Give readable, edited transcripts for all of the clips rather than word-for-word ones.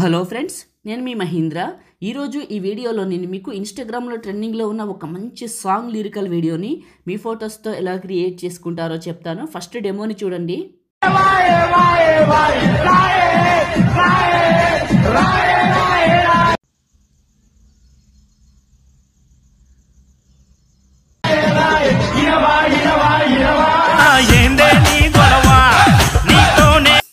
Hello friends, నేను మీ మహీంద్ర. ఈరోజు ఈ వీడియోలో నేను మీకు ఇన్స్టాగ్రామ్లో ట్రెండింగ్లో ఉన్న ఒక మంచి సాంగ్ లిరికల్ వీడియోని మీ ఫొటోస్తో ఎలా క్రియేట్ చేసుకుంటారో చెప్తాను. ఫస్ట్ డెమోని చూడండి.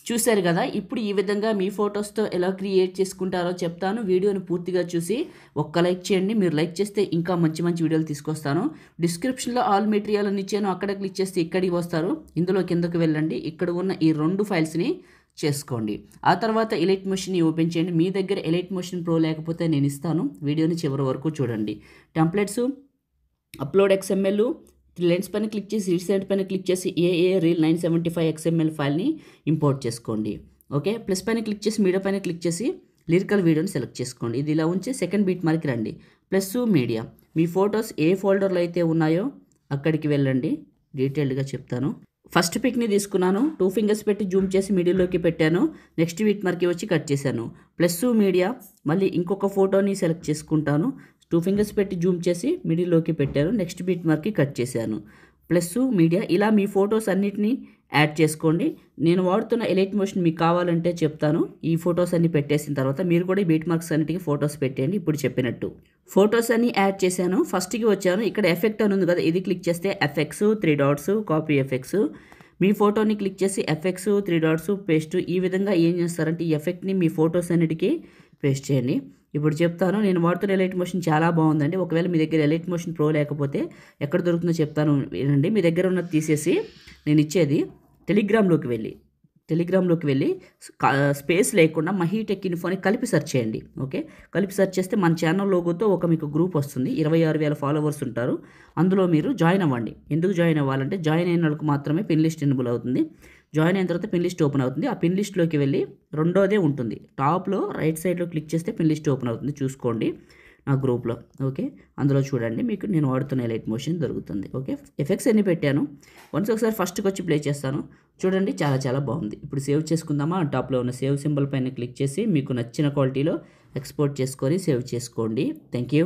చూశారు కదా. ఇప్పుడు ఈ విధంగా మీ ఫొటోస్తో ఎలా క్రియేట్ చేసుకుంటారో చెప్తాను. వీడియోని పూర్తిగా చూసి ఒక్క లైక్ చేయండి. మీరు లైక్ చేస్తే ఇంకా మంచి మంచి వీడియోలు తీసుకొస్తాను. డిస్క్రిప్షన్లో ఆల్ మెటీరియల్ అని ఇచ్చాను, అక్కడ క్లిక్ చేస్తే ఇక్కడికి వస్తారు. ఇందులో కిందకు వెళ్ళండి. ఇక్కడ ఉన్న ఈ 2 ఫైల్స్ని చేసుకోండి. ఆ తర్వాత ఎలైట్ మోషన్ని ఓపెన్ చేయండి. మీ దగ్గర ఎలైట్ మోషన్ ప్రో లేకపోతే నేను ఇస్తాను. వీడియోని చివరి వరకు చూడండి. టెంప్లెట్స్, అప్లోడ్ XML, లెన్స్ పైన క్లిక్ చేసి రీసెంట్ పైన క్లిక్ చేసి ఏఏ రీల్ 975 XML ఫైల్ని ఇంపోర్ట్ చేసుకోండి. ఓకే, ప్లస్ పైన క్లిక్ చేసి మీడియా పైన క్లిక్ చేసి లిరికల్ వీడియోని సెలెక్ట్ చేసుకోండి. ఇది ఇలా ఉంచి సెకండ్ బీట్ మార్క్కి రండి. ప్లస్ మీడియా, మీ ఫొటోస్ ఏ ఫోల్డర్లో అయితే ఉన్నాయో అక్కడికి వెళ్ళండి. డీటెయిల్డ్గా చెప్తాను. ఫస్ట్ పిక్ని తీసుకున్నాను, 2 ఫింగర్స్ పెట్టి జూమ్ చేసి మిడిల్లోకి పెట్టాను. నెక్స్ట్ బీట్ మార్క్కి వచ్చి కట్ చేశాను. ప్లస్ మీడియా, మళ్ళీ ఇంకొక ఫోటోని సెలెక్ట్ చేసుకుంటాను. 2 ఫింగర్స్ పెట్టి జూమ్ చేసి మిడిల్లోకి పెట్టాను. నెక్స్ట్ బీట్ మార్క్కి కట్ చేశాను. ప్లస్ మీడియా, ఇలా మీ ఫొటోస్ అన్నిటినీ యాడ్ చేసుకోండి. నేను వాడుతున్న ఎలైట్ మోషన్ మీకు కావాలంటే చెప్తాను. ఈ ఫొటోస్ అన్ని పెట్టేసిన తర్వాత మీరు కూడా ఈ బీట్ మార్క్స్ అన్నిటికీ ఫొటోస్ పెట్టండి. ఇప్పుడు చెప్పినట్టు ఫొటోస్ అన్ని యాడ్ చేశాను. ఫస్ట్కి వచ్చాను. ఇక్కడ ఎఫెక్ట్ అని ఉంది కదా, ఇది క్లిక్ చేస్తే ఎఫెక్ట్స్ 3 డాట్స్ కాపీ ఎఫెక్ట్స్. మీ ఫోటోని క్లిక్ చేసి ఎఫెక్ట్స్ 3 డాట్స్ పేస్ట్. ఈ విధంగా ఏం చేస్తారంటే ఈ ఎఫెక్ట్ని మీ ఫొటోస్ అన్నిటికీ పేస్ట్ చేయండి. ఇప్పుడు చెప్తాను. నేను వాడుతున్న ఎలైట్ మోషన్ చాలా బాగుందండి. ఒకవేళ మీ దగ్గర ఎలైట్ మోషన్ ప్రో లేకపోతే ఎక్కడ దొరుకుతుందో చెప్తాను వినండి. మీ దగ్గర ఉన్నది తీసేసి నేను ఇచ్చేది టెలిగ్రామ్లోకి వెళ్ళి స్పేస్ లేకుండా మహీటెక్ ఇన్ఫో అని కలిపి సెర్చ్ చేయండి. ఓకే, కలిపి సెర్చ్ చేస్తే మన ఛానల్ లోగోతో ఒక మీకు గ్రూప్ వస్తుంది. 26,000 ఫాలోవర్స్ ఉంటారు. అందులో మీరు జాయిన్ అవ్వండి. ఎందుకు జాయిన్ అవ్వాలంటే జాయిన్ అయిన వాళ్ళకి మాత్రమే పిన్ లిస్ట్ ఎనేబుల్ అవుతుంది. జాయిన్ అయిన తర్వాత పిన్ లిస్ట్ ఓపెన్ అవుతుంది. ఆ పిన్ లిస్ట్లోకి వెళ్ళి రెండోదే ఉంటుంది, టాప్లో రైట్ సైడ్లో క్లిక్ చేస్తే పిన్ లిస్ట్ ఓపెన్ అవుతుంది. చూసుకోండి నా గ్రూప్లో. ఓకే, అందులో చూడండి, మీకు నేను వాడుతున్న ఎలైట్ మోషన్ దొరుకుతుంది. ఓకే, ఎఫెక్ట్స్ అన్ని పెట్టాను. ఒకసారి ఫస్ట్కి వచ్చి ప్లే చేస్తాను. చూడండి, చాలా చాలా బాగుంది. ఇప్పుడు సేవ్ చేసుకుందామా. టాప్లో ఉన్న సేవ్ సింబల్ పైన క్లిక్ చేసి మీకు నచ్చిన క్వాలిటీలో ఎక్స్పోర్ట్ చేసుకొని సేవ్ చేసుకోండి. Thank you.